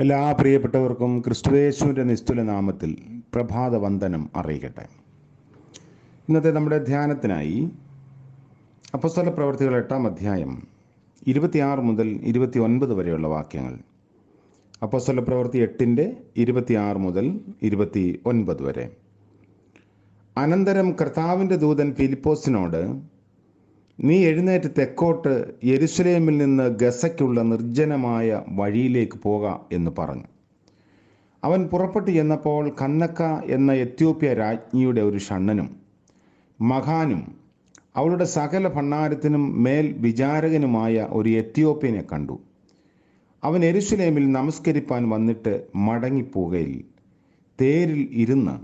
എല്ലാ പ്രിയപ്പെട്ടവർക്കും ക്രിസ്തുയേശുവിൻ്റെ നിസ്തുല നാമത്തിൽ പ്രഭാത വന്ദനം അറിയിക്കട്ടെ. ഇന്നത്തെ നമ്മുടെ ധ്യാനത്തിനായി അപ്പോസ്തല പ്രവൃത്തികൾ 8-ാം അധ്യായം 26 മുതൽ 29 വരെയുള്ള വാക്യങ്ങൾ. അപ്പോസ്തല പ്രവൃത്തി 8:26 മുതൽ 29 വരെ. അനന്തരം കർത്താവിൻ്റെ ദൂതൻ ഫിലിപ്പോസിനോട്, നീ എഴുന്നേറ്റ് തെക്കോട്ട് യെരുശലേമിൽ നിന്ന് ഗസയ്ക്കുള്ള നിർജ്ജനമായ വഴിയിലേക്ക് പോക എന്ന് പറഞ്ഞു. അവൻ പുറപ്പെട്ടു ചെന്നപ്പോൾ കന്നക്ക എന്ന എത്യോപ്യ രാജ്ഞിയുടെ ഒരു ഷണ്ഡനും മഹാനും അവളുടെ സകല ഭണ്ഡാരത്തിനും മേൽ വിചാരകനുമായ ഒരു എത്യോപ്യനെ കണ്ടു. അവൻ യെരുശലേമിൽ നമസ്കരിപ്പാൻ വന്നിട്ട് മടങ്ങിപ്പോകയിൽ തേരിൽ ഇരുന്ന്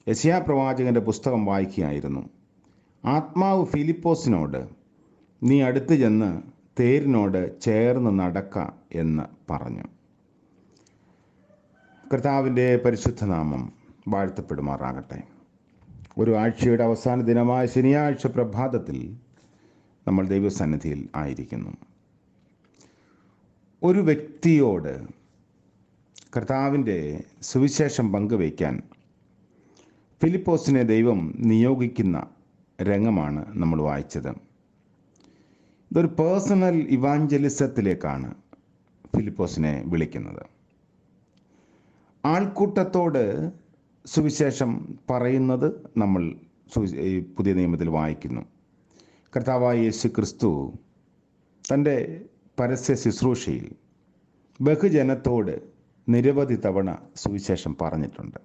യെശയ്യാപ്രവാചകന്റെ പുസ്തകം വായിക്കുകയായിരുന്നു. ആത്മാവ് ഫിലിപ്പോസിനോട്, നീ അടുത്ത് ചെന്ന് തേരിനോട് ചേർന്ന് നടക്ക എന്ന് പറഞ്ഞു. കർത്താവിൻ്റെ പരിശുദ്ധ നാമം വാഴ്ത്തപ്പെടുമാറാകട്ടെ. ഒരു ആഴ്ചയുടെ അവസാന ദിനമായ ശനിയാഴ്ച പ്രഭാതത്തിൽ നമ്മൾ ദൈവസന്നിധിയിൽ ആയിരിക്കുന്നു. ഒരു വ്യക്തിയോട് കർത്താവിൻ്റെ സുവിശേഷം പങ്കുവയ്ക്കാൻ ഫിലിപ്പോസിനെ ദൈവം നിയോഗിക്കുന്ന രംഗമാണ് നമ്മൾ വായിച്ചത്. ഇതൊരു പേഴ്സണൽ ഇവാഞ്ചലിസത്തിലേക്കാണ് ഫിലിപ്പോസിനെ വിളിക്കുന്നത്. ആൾക്കൂട്ടത്തോട് സുവിശേഷം പറയുന്നത് നമ്മൾ പുതിയ നിയമത്തിൽ വായിക്കുന്നു. കർത്താവായ യേശു ക്രിസ്തു തൻ്റെ പരസ്യ ശുശ്രൂഷയിൽ ബഹുജനത്തോട് നിരവധി തവണ സുവിശേഷം പറഞ്ഞിട്ടുണ്ട്.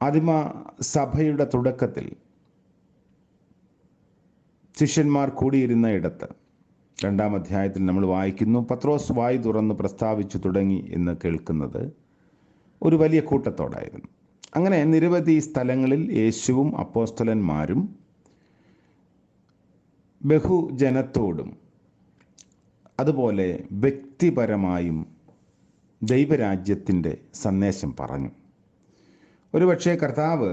ആദിമ സഭയുടെ തുടക്കത്തിൽ ശിഷ്യന്മാർ കൂടിയിരുന്ന ഇടത്ത് 2-ാം അധ്യായത്തിൽ നമ്മൾ വായിക്കുന്നു, പത്രോസ് വായി തുറന്ന് പ്രസ്താവിച്ചു തുടങ്ങി എന്ന് കേൾക്കുന്നത് ഒരു വലിയ കൂട്ടത്തോടായിരുന്നു. അങ്ങനെ നിരവധി സ്ഥലങ്ങളിൽ യേശുവും അപ്പോസ്തലന്മാരും ബഹുജനത്തോടും അതുപോലെ വ്യക്തിപരമായും ദൈവരാജ്യത്തിൻ്റെ സന്ദേശം പറഞ്ഞു. ഒരുപക്ഷെ കർത്താവ്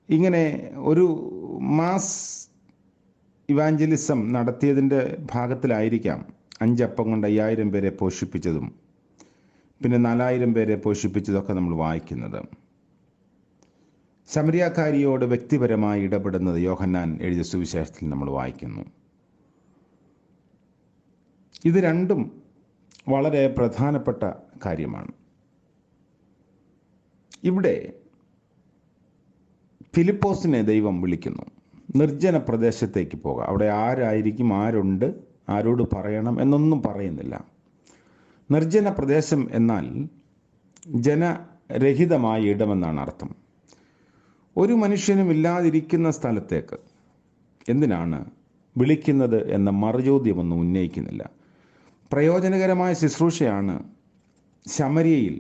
ഇങ്ങനെ ഒരു മാസ് ഇവാഞ്ചലിസം നടത്തിയതിൻ്റെ ഭാഗത്തിലായിരിക്കാം 5 അപ്പം കൊണ്ട് 5000 പേരെ പോഷിപ്പിച്ചതും പിന്നെ 4000 പേരെ പോഷിപ്പിച്ചതൊക്കെ നമ്മൾ വായിക്കുന്നത്. ശമരിയാക്കാരിയോട് വ്യക്തിപരമായി ഇടപെടുന്നത് യോഹന്നാൻ എഴുതിയ സുവിശേഷത്തിൽ നമ്മൾ വായിക്കുന്നു. ഇത് രണ്ടും വളരെ പ്രധാനപ്പെട്ട കാര്യമാണ്. ഇവിടെ ഫിലിപ്പോസിനെ ദൈവം വിളിക്കുന്നു. നിർജ്ജന പ്രദേശത്തേക്ക് പോകാം. അവിടെ ആരായിരിക്കും, ആരുണ്ട്, ആരോട് പറയണം എന്നൊന്നും പറയുന്നില്ല. നിർജ്ജന പ്രദേശം എന്നാൽ ജനരഹിതമായ ഇടമെന്നാണ് അർത്ഥം. ഒരു മനുഷ്യനും ഇല്ലാതിരിക്കുന്ന സ്ഥലത്തേക്ക് എന്തിനാണ് വിളിക്കുന്നത് എന്ന മറുചോദ്യമൊന്നും ഉന്നയിക്കുന്നില്ല. പ്രയോജനകരമായ ശുശ്രൂഷയാണ് ശമര്യയിൽ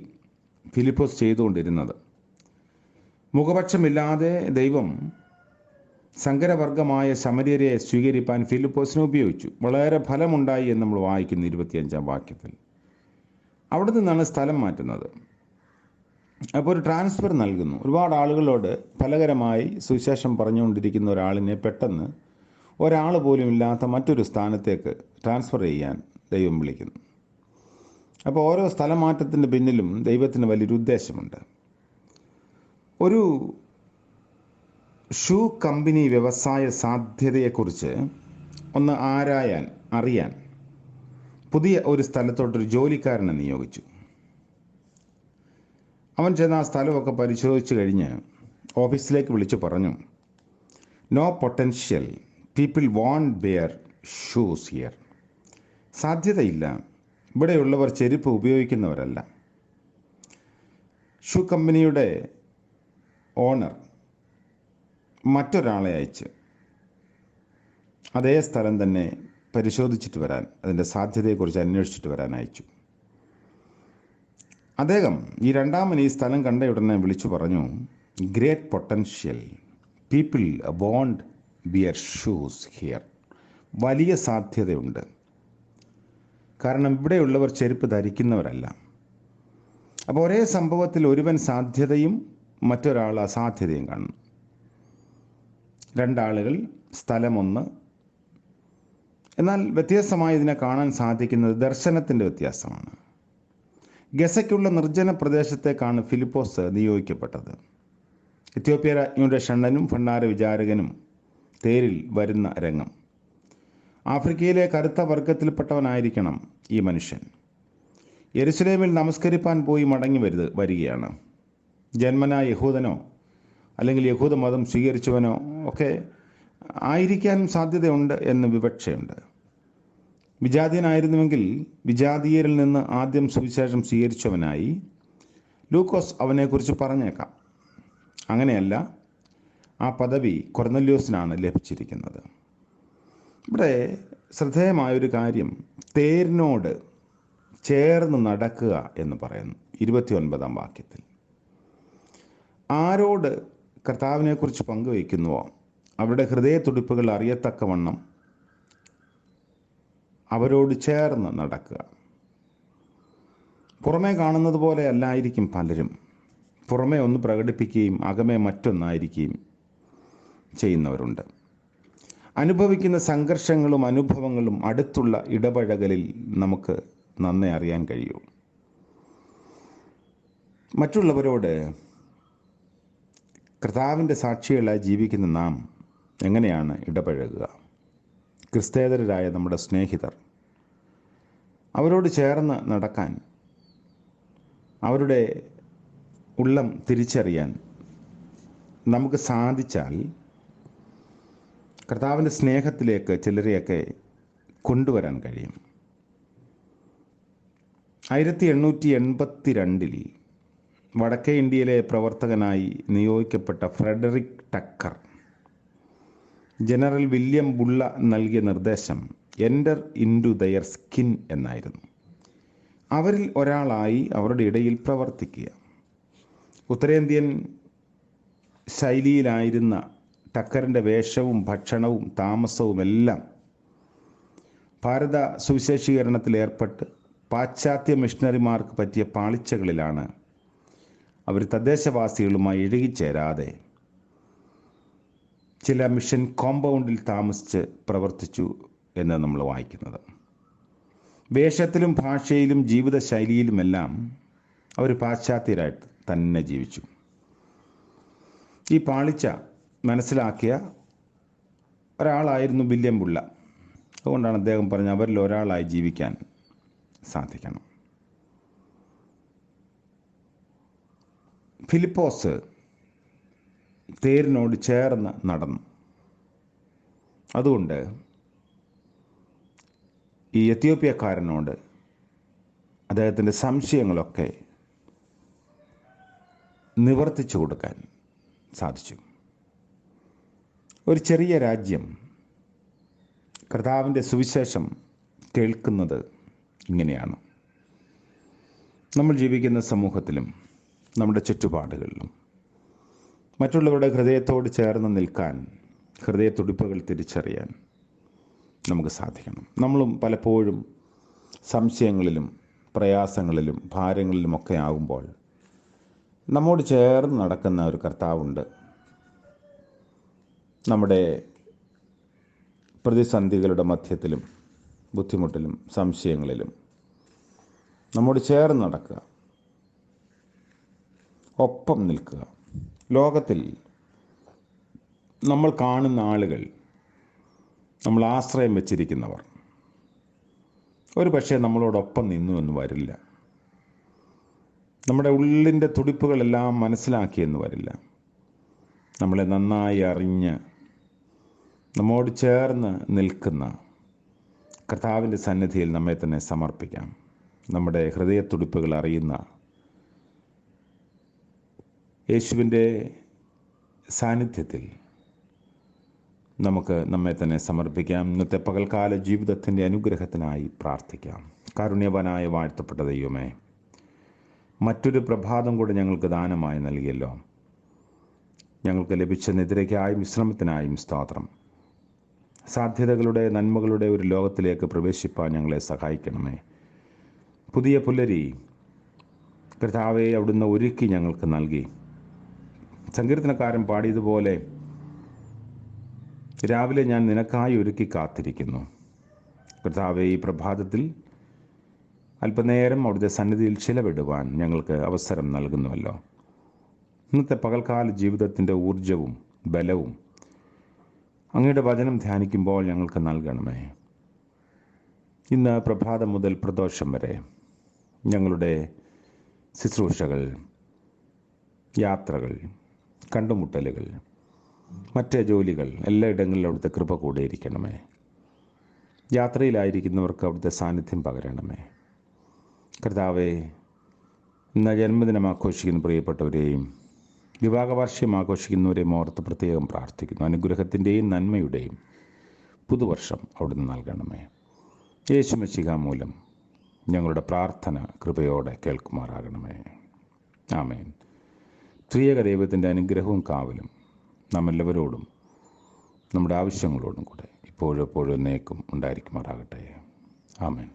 ഫിലിപ്പോസ് ചെയ്തുകൊണ്ടിരുന്നത്. മുഖപക്ഷമില്ലാതെ ദൈവം സങ്കരവർഗമായ ശമര്യരെ സ്വീകരിപ്പാൻ ഫിലിപ്പോസിനെ ഉപയോഗിച്ചു. വളരെ ഫലമുണ്ടായി എന്ന് നമ്മൾ വായിക്കുന്നു 25-ാം വാക്യത്തിൽ. അവിടെ നിന്നാണ് സ്ഥലം മാറ്റുന്നത്. അപ്പോൾ ഒരു ട്രാൻസ്ഫർ നൽകുന്നു. ഒരുപാട് ആളുകളോട് ഫലകരമായി സുവിശേഷം പറഞ്ഞുകൊണ്ടിരിക്കുന്ന ഒരാളിനെ പെട്ടെന്ന് ഒരാൾ പോലും ഇല്ലാത്ത മറ്റൊരു സ്ഥാനത്തേക്ക് ട്രാൻസ്ഫർ ചെയ്യാൻ ദൈവം വിളിക്കുന്നു. അപ്പോൾ ഓരോ സ്ഥലമാറ്റത്തിൻ്റെ പിന്നിലും ദൈവത്തിന് വലിയൊരു ഉദ്ദേശമുണ്ട്. ഒരു ഷൂ കമ്പനി വ്യവസായ സാധ്യതയെക്കുറിച്ച് ഒന്ന് അറിയാൻ പുതിയ ഒരു സ്ഥലത്തോട്ടൊരു ജോലിക്കാരനെ നിയോഗിച്ചു. അവൻ ചെന്ന് ആ സ്ഥലമൊക്കെ പരിശോധിച്ച് കഴിഞ്ഞ് ഓഫീസിലേക്ക് വിളിച്ചു പറഞ്ഞു, no potential, people won't wear shoes here. സാധ്യതയില്ല, ഇവിടെയുള്ളവർ ചെരുപ്പ് ഉപയോഗിക്കുന്നവരല്ല. ഷൂ കമ്പനിയുടെ ഓണർ മറ്റൊരാളെ അയച്ച് അതേ സ്ഥലം തന്നെ പരിശോധിച്ചിട്ട് വരാൻ, അതിൻ്റെ സാധ്യതയെക്കുറിച്ച് അന്വേഷിച്ചിട്ട് വരാൻ അയച്ചു. അദ്ദേഹം ഈ രണ്ടാമൻ ഈ സ്ഥലം കണ്ട ഉടനെ വിളിച്ചു പറഞ്ഞു, great potential, people won't wear shoes here. വലിയ സാധ്യതയുണ്ട്, കാരണം ഇവിടെയുള്ളവർ ചെരുപ്പ് ധരിക്കുന്നവരല്ല. അപ്പോൾ ഒരേ സംഭവത്തിൽ ഒരുവൻ സാധ്യതയും മറ്റൊരാൾ അസാധ്യതയും കാണുന്നു. രണ്ടാളുകൾ സ്ഥലമൊന്ന് എന്നാൽ വ്യത്യസ്തമായി ഇതിനെ കാണാൻ സാധിക്കുന്നത് ദർശനത്തിൻ്റെ വ്യത്യാസമാണ്. ഗസയ്ക്കുള്ള നിർജ്ജന പ്രദേശത്തേക്കാണ് ഫിലിപ്പോസ് നിയോഗിക്കപ്പെട്ടത്. എത്യോപ്യ രാജ്ഞിയുടെ ഷണ്ഡനും ഭണ്ഡാര വിചാരകനും തേരിൽ വരുന്ന രംഗം. ആഫ്രിക്കയിലെ കറുത്ത വർഗത്തിൽപ്പെട്ടവനായിരിക്കണം ഈ മനുഷ്യൻ. യെരുശലേമിൽ നമസ്കരിപ്പാൻ പോയി മടങ്ങി വരികയാണ്. ജന്മനാ യഹൂദനോ അല്ലെങ്കിൽ യഹൂദ മതം സ്വീകരിച്ചവനോ ഒക്കെ ആയിരിക്കാനും സാധ്യതയുണ്ട് എന്ന് വിവക്ഷയുണ്ട്. വിജാതീയനായിരുന്നുവെങ്കിൽ വിജാതീയരിൽ നിന്ന് ആദ്യം സുവിശേഷം സ്വീകരിച്ചവനായി ലൂക്കോസ് അവനെക്കുറിച്ച് പറഞ്ഞേക്കാം. അങ്ങനെയല്ല, ആ പദവി കൊർന്നല്യോസിനാണ് ലഭിച്ചിരിക്കുന്നത്. ഇവിടെ ശ്രദ്ധേയമായൊരു കാര്യം തേരിനോട് ചേർന്ന് നടക്കുക എന്ന് പറയുന്നു 29-ാം വാക്യത്തിൽ. ആരോട് കർത്താവിനെക്കുറിച്ച് പങ്കുവയ്ക്കുന്നുവോ അവരുടെ ഹൃദയത്തുടിപ്പുകൾ അറിയത്തക്കവണ്ണം അവരോട് ചേർന്ന് നടക്കുക. പുറമേ കാണുന്നത് പോലെ അല്ലായിരിക്കും പലരും. പുറമേ ഒന്ന് പ്രകടിപ്പിക്കുകയും അകമേ മറ്റൊന്നായിരിക്കുകയും ചെയ്യുന്നവരുണ്ട്. അനുഭവിക്കുന്ന സംഘർഷങ്ങളും അനുഭവങ്ങളും അടുത്തുള്ള ഇടപഴകലിൽ നമുക്ക് നന്നേ അറിയാൻ കഴിയും. മറ്റുള്ളവരോട് കർത്താവിൻ്റെ സാക്ഷികളായി ജീവിക്കുന്ന നാം എങ്ങനെയാണ് ഇടപഴകുക? ക്രിസ്തേതരരായ നമ്മുടെ സ്നേഹിതർ, അവരോട് ചേർന്ന് നടക്കാൻ, അവരുടെ ഉള്ളം തിരിച്ചറിയാൻ നമുക്ക് സാധിച്ചാൽ കർത്താവിൻ്റെ സ്നേഹത്തിലേക്ക് ചിലരെയൊക്കെ കൊണ്ടുവരാൻ കഴിയും. 1882 വടക്കേ ഇന്ത്യയിലെ പ്രവർത്തകനായി നിയോഗിക്കപ്പെട്ട ഫ്രെഡറിക് ടക്കർ ജനറൽ വില്യം ബുള്ള നൽകിയ നിർദ്ദേശം എൻ്റർ ഇൻടു ദയർ സ്കിൻ എന്നായിരുന്നു. അവരിൽ ഒരാളായി അവരുടെ ഇടയിൽ പ്രവർത്തിക്കുക. ഉത്തരേന്ത്യൻ ശൈലിയിലായിരുന്ന ടക്കറിൻ്റെ വേഷവും ഭക്ഷണവും താമസവും എല്ലാം ഭാരത സുവിശേഷീകരണത്തിൽ ഏർപ്പെട്ട് പാശ്ചാത്യ മിഷണറിമാർക്ക് പറ്റിയ പാളിച്ചകളിലാണ് അവർ തദ്ദേശവാസികളുമായി ഇഴുകിച്ചേരാതെ ചില മിഷൻ കോമ്പൗണ്ടിൽ താമസിച്ച് പ്രവർത്തിച്ചു എന്ന് നമ്മൾ വായിക്കുന്നത്. വേഷത്തിലും ഭാഷയിലും ജീവിതശൈലിയിലുമെല്ലാം അവർ പാശ്ചാത്യരായിട്ട് തന്നെ ജീവിച്ചു. ഈ പാളിച്ച മനസ്സിലാക്കിയ ഒരാളായിരുന്നു വില്യം ബുള്ള. അതുകൊണ്ടാണ് അദ്ദേഹം പറഞ്ഞത് അവരിൽ ഒരാളായി ജീവിക്കാൻ സാധിക്കണം. ഫിലിപ്പോസ് തേരിനോട് ചേർന്ന് നടന്നു. അതുകൊണ്ട് ഈ എത്യോപ്യക്കാരനോട് അദ്ദേഹത്തിൻ്റെ സംശയങ്ങളൊക്കെ നിവർത്തിച്ചു കൊടുക്കാൻ സാധിച്ചു. ഒരു ചെറിയ രാജ്യം കർത്താവിൻ്റെ സുവിശേഷം കേൾക്കുന്നത് ഇങ്ങനെയാണ്. നമ്മൾ ജീവിക്കുന്ന സമൂഹത്തിലും നമ്മുടെ ചുറ്റുപാടുകളിലും മറ്റുള്ളവരുടെ ഹൃദയത്തോട് ചേർന്ന് നിൽക്കാൻ, ഹൃദയത്തുടിപ്പുകൾ തിരിച്ചറിയാൻ നമുക്ക് സാധിക്കണം. നമ്മളും പലപ്പോഴും സംശയങ്ങളിലും പ്രയാസങ്ങളിലും ഭാരങ്ങളിലുമൊക്കെ ആകുമ്പോൾ നമ്മോട് ചേർന്ന് നടക്കുന്ന ഒരു കർത്താവുണ്ട്. നമ്മുടെ പ്രതിസന്ധികളുടെ മധ്യത്തിലും ബുദ്ധിമുട്ടിലും സംശയങ്ങളിലും നമ്മോട് ചേർന്ന് നടക്കുക, ഒപ്പം നിൽക്കുക. ലോകത്തിൽ നമ്മൾ കാണുന്ന ആളുകൾ, നമ്മൾ ആശ്രയം വെച്ചിരിക്കുന്നവർ ഒരു പക്ഷേ നമ്മളോടൊപ്പം നിന്നു എന്ന് വരില്ല. നമ്മുടെ ഉള്ളിൻ്റെ തുടിപ്പുകളെല്ലാം മനസ്സിലാക്കിയെന്ന് വരില്ല. നമ്മളെ നന്നായി അറിഞ്ഞ് നമ്മോട് ചേർന്ന് നിൽക്കുന്ന കർത്താവിൻ്റെ സന്നിധിയിൽ നമ്മെ തന്നെ സമർപ്പിക്കാം. നമ്മുടെ ഹൃദയത്തുടിപ്പുകൾ അറിയുന്ന യേശുവിൻ്റെ സാന്നിധ്യത്തിൽ നമുക്ക് നമ്മെ തന്നെ സമർപ്പിക്കാം. ഇന്നത്തെ പകൽക്കാല ജീവിതത്തിൻ്റെ അനുഗ്രഹത്തിനായി പ്രാർത്ഥിക്കാം. കാരുണ്യവാനായ വാഴ്ത്തപ്പെട്ട ദൈവമേ, മറ്റൊരു പ്രഭാതം കൂടെ ഞങ്ങൾക്ക് ദാനമായി നൽകിയല്ലോ. ഞങ്ങൾക്ക് ലഭിച്ച നിദ്രയ്ക്കായും വിശ്രമത്തിനായും സ്തോത്രം. സാധ്യതകളുടെ നന്മകളുടെ ഒരു ലോകത്തിലേക്ക് പ്രവേശിപ്പാൻ ഞങ്ങളെ സഹായിക്കണമേ. പുതിയ പുലരി കർത്താവെ അവിടുന്ന് ഒരുക്കി ഞങ്ങൾക്ക് നൽകി. സങ്കീർത്തനക്കാരൻ പാടിയതുപോലെ രാവിലെ ഞാൻ നിനക്കായി ഒരുക്കി കാത്തിരിക്കുന്നു. കർത്താവേ, ഈ പ്രഭാതത്തിൽ അല്പനേരം അവിടുത്തെ സന്നിധിയിൽ ചിലവിടുവാൻ ഞങ്ങൾക്ക് അവസരം നൽകുന്നുവല്ലോ. ഇന്നത്തെ പകൽക്കാല ജീവിതത്തിൻ്റെ ഊർജവും ബലവും അങ്ങയുടെ വചനം ധ്യാനിക്കുമ്പോൾ ഞങ്ങൾക്ക് നൽകണമേ. ഇന്ന് പ്രഭാതം മുതൽ പ്രദോഷം വരെ ഞങ്ങളുടെ ശുശ്രൂഷകൾ, യാത്രകൾ, കണ്ടുമുട്ടലുകൾ, മറ്റ് ജോലികൾ എല്ലായിടങ്ങളിലും അവിടുത്തെ കൃപ കൂടിയിരിക്കണമേ. യാത്രയിലായിരിക്കുന്നവർക്ക് അവിടുത്തെ സാന്നിധ്യം പകരണമേ. കർത്താവേ, ഇന്ന് ജന്മദിനം ആഘോഷിക്കുന്ന പ്രിയപ്പെട്ടവരെയും വിവാഹവാർഷികം ആഘോഷിക്കുന്നവരെയും ഓർത്ത് പ്രത്യേകം പ്രാർത്ഥിക്കുന്നു. അനുഗ്രഹത്തിൻ്റെയും നന്മയുടെയും പുതുവർഷം അവിടുന്ന് നൽകണമേ. യേശു മിശിഹാ മൂലം ഞങ്ങളുടെ പ്രാർത്ഥന കൃപയോടെ കേൾക്കുമാറാകണമേ. ആമേൻ. ത്രിയേക ദൈവത്തിൻ്റെ അനുഗ്രഹവും കാവലും നാം എല്ലാവരോടും നമ്മുടെ ആവശ്യങ്ങളോടും കൂടെ ഇപ്പോഴും എന്നേക്കും ഉണ്ടായിരിക്കുമാറാകട്ടെ. ആമേൻ.